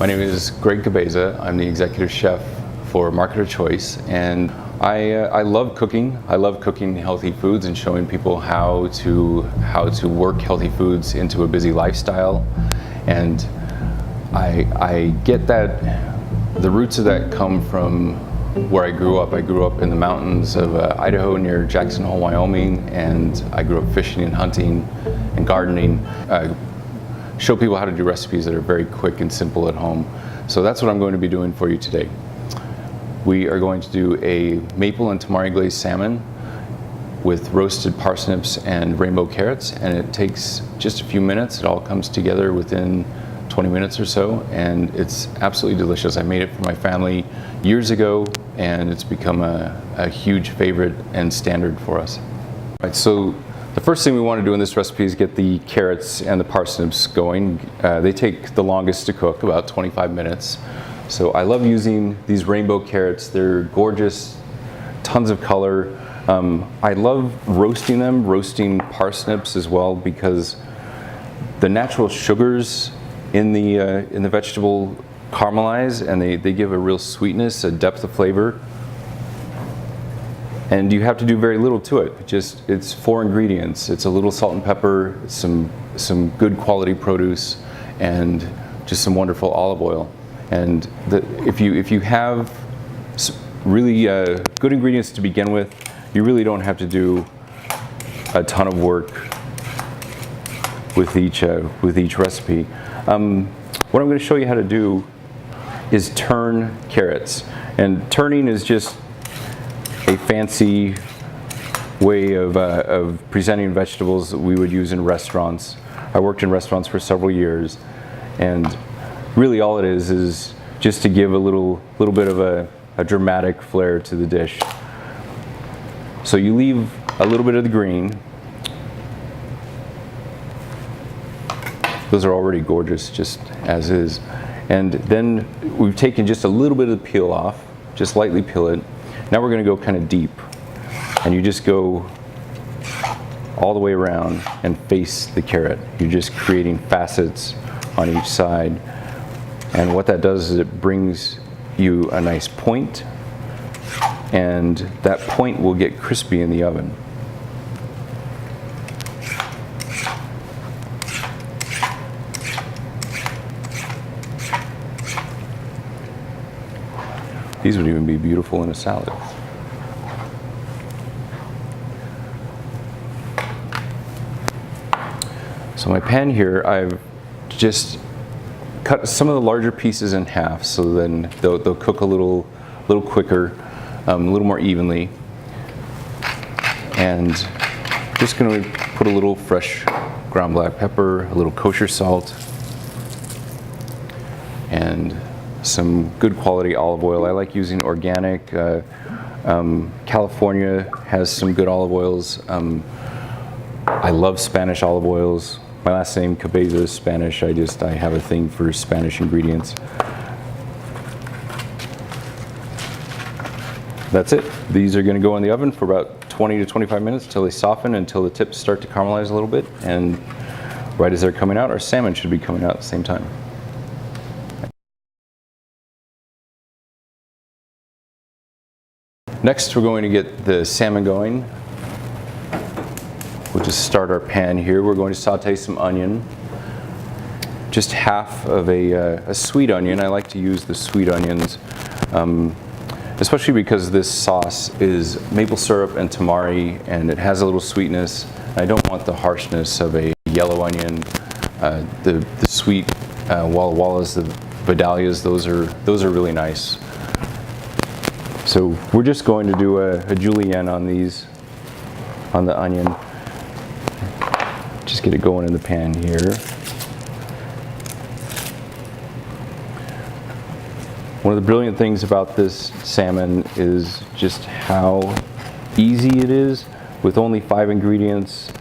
My name is Glazed. I'm the executive chef for Marketer Choice, and I love cooking. I love cooking healthy foods and showing people how to work healthy foods into a busy lifestyle. And I get that the roots of that come from where I grew up. I grew up in the mountains of Idaho near Jackson Hole, Wyoming, and I grew up fishing and hunting and gardening. Show people how to do recipes that are very quick and simple at home. So that's what I'm going to be doing for you today. We are going to do a maple and tamari glazed salmon with roasted parsnips and rainbow carrots, and it takes just a few minutes. It all comes together within 20 minutes or so, and it's absolutely delicious. I made it for my family years ago, and it's become a huge favorite and standard for us. All right, so the first thing we want to do in this recipe is get the carrots and the parsnips going. They take the longest to cook, about 25 minutes. So I love using these rainbow carrots. They're gorgeous, tons of color. I love roasting them, roasting parsnips as well, because the natural sugars in the vegetable caramelize, and they give a real sweetness, a depth of flavor. And you have to do very little to it. It's 4 ingredients. It's a little salt and pepper, some good quality produce, and just some wonderful olive oil. And if you have really good ingredients to begin with, you really don't have to do a ton of work with each recipe. What I'm going to show you how to do is turn carrots. And turning is just a fancy way of presenting vegetables that we would use in restaurants. I worked in restaurants for several years, and really all it is just to give a little bit of a dramatic flair to the dish. So you leave a little bit of the green. Those are already gorgeous just as is. And then we've taken just a little bit of the peel off, just lightly peel it. Now we're going to go kind of deep, and you just go all the way around and face the carrot. You're just creating facets on each side, and what that does is it brings you a nice point, and that point will get crispy in the oven. These would even be beautiful in a salad. So my pan here, I've just cut some of the larger pieces in half, so then they'll cook a little quicker, a little more evenly. And just going to put a little fresh ground black pepper, a little kosher salt, and some good quality olive oil. I like using organic. California has some good olive oils. I love Spanish olive oils. My last name, Cabeza, is Spanish. I have a thing for Spanish ingredients. That's it. These are going to go in the oven for about 20 to 25 minutes until they soften, until the tips start to caramelize a little bit. And right as they're coming out, our salmon should be coming out at the same time. Next, we're going to get the salmon going. We'll just start our pan here. We're going to saute some onion. Just half of a sweet onion. I like to use the sweet onions, especially because this sauce is maple syrup and tamari, and it has a little sweetness. I don't want the harshness of a yellow onion. The sweet Walla Wallas, the Vidalias, those are really nice. So we're just going to do a julienne on these, on the onion. Just get it going in the pan here. One of the brilliant things about this salmon is just how easy it is with only 5 ingredients,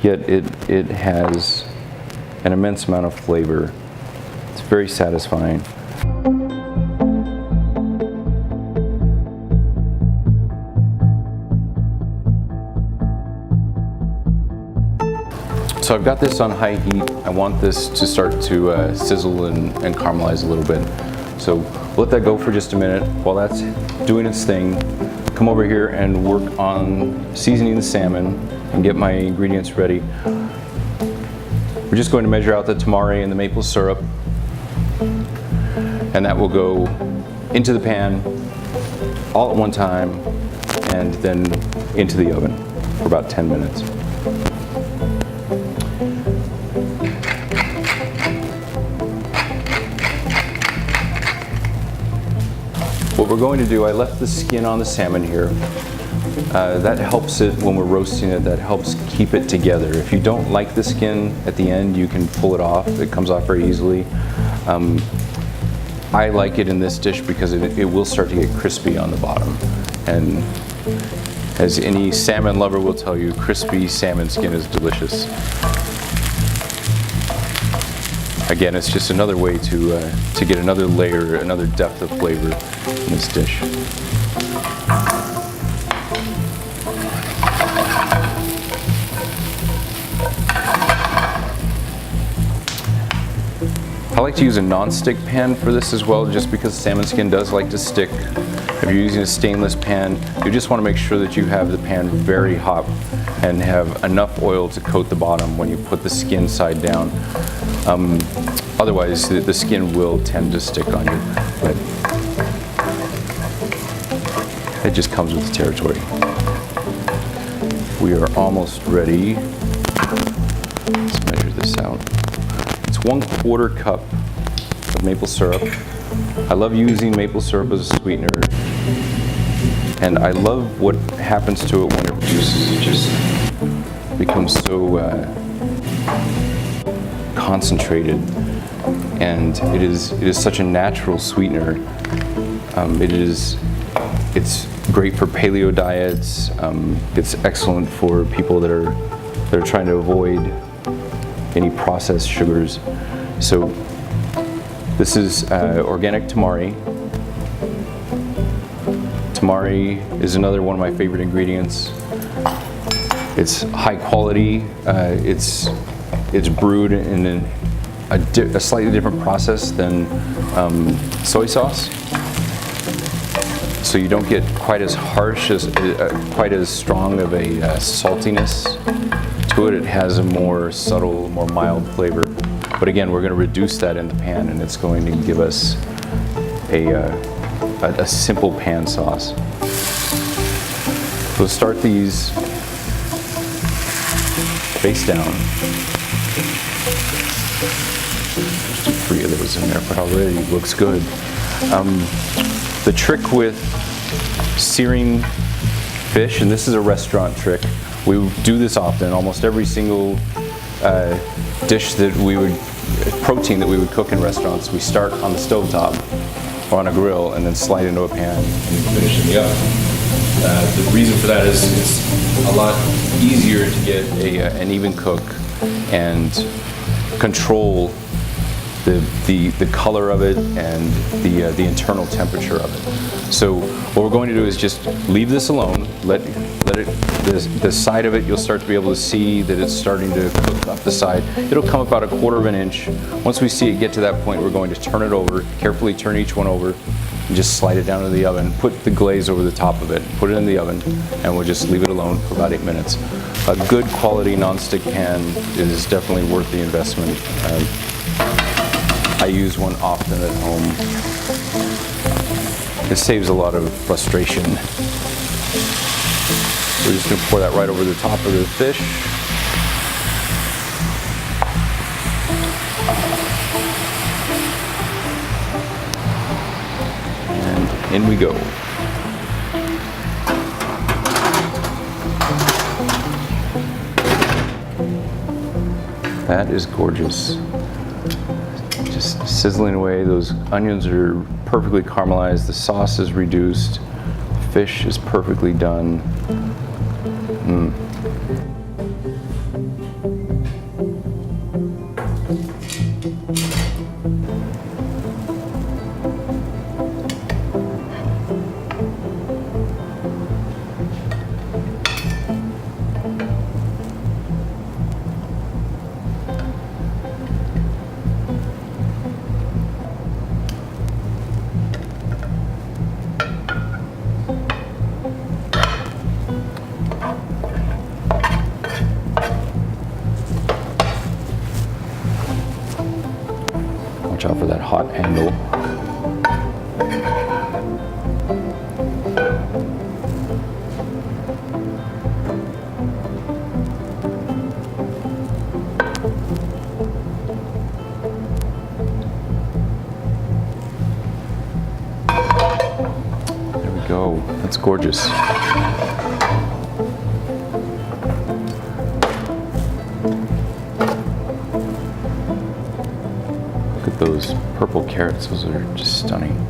yet it has an immense amount of flavor. It's very satisfying. So I've got this on high heat. I want this to start to sizzle and caramelize a little bit. So let that go for just a minute. While that's doing its thing, come over here and work on seasoning the salmon and get my ingredients ready. We're just going to measure out the tamari and the maple syrup, and that will go into the pan all at one time and then into the oven for about 10 minutes. What we're going to do, I left the skin on the salmon here. That helps it when we're roasting it, that helps keep it together. If you don't like the skin at the end, you can pull it off. It comes off very easily. I like it in this dish because it will start to get crispy on the bottom. And as any salmon lover will tell you, crispy salmon skin is delicious. Again, it's just another way to get another layer, another depth of flavor in this dish. I like to use a non-stick pan for this as well, just because salmon skin does like to stick. If you're using a stainless pan, you just want to make sure that you have the pan very hot and have enough oil to coat the bottom when you put the skin side down. Otherwise, the skin will tend to stick on you. But it just comes with the territory. We are almost ready. Let's measure this out. It's 1/4 cup of maple syrup. I love using maple syrup as a sweetener. And I love what happens to it when it reduces. It just becomes so concentrated, and it is such a natural sweetener. It's great for paleo diets. It's excellent for people that are trying to avoid any processed sugars. So this is organic tamari. Tamari is another one of my favorite ingredients. It's high quality. It's brewed in a slightly different process than soy sauce. So you don't get quite as harsh, quite as strong of a saltiness to it. It has a more subtle, more mild flavor. But again, we're going to reduce that in the pan, and it's going to give us a simple pan sauce. We'll start these face down. There's 3 of those in there, but already looks good. The trick with searing fish, and this is a restaurant trick, we do this often. Almost every single dish protein that we would cook in restaurants, we start on the stovetop or on a grill and then slide into a pan and finish in the oven. The reason for that is it's a lot easier to get an even cook and control the color of it and the internal temperature of it. So what we're going to do is just leave this alone. Let it, the side of it, you'll start to be able to see that it's starting to cook up the side. It'll come about 1/4 inch. Once we see it get to that point, we're going to turn it over, carefully turn each one over, and just slide it down into the oven. Put the glaze over the top of it, put it in the oven, and we'll just leave it alone for about 8 minutes. A good quality non-stick pan is definitely worth the investment. I use one often at home. It saves a lot of frustration. We're just going to pour that right over the top of the fish. And in we go. That is gorgeous. Just sizzling away. Those onions are perfectly caramelized. The sauce is reduced. The fish is perfectly done. Watch out for that hot handle. There we go. That's gorgeous. Look at those purple carrots. Those are just stunning.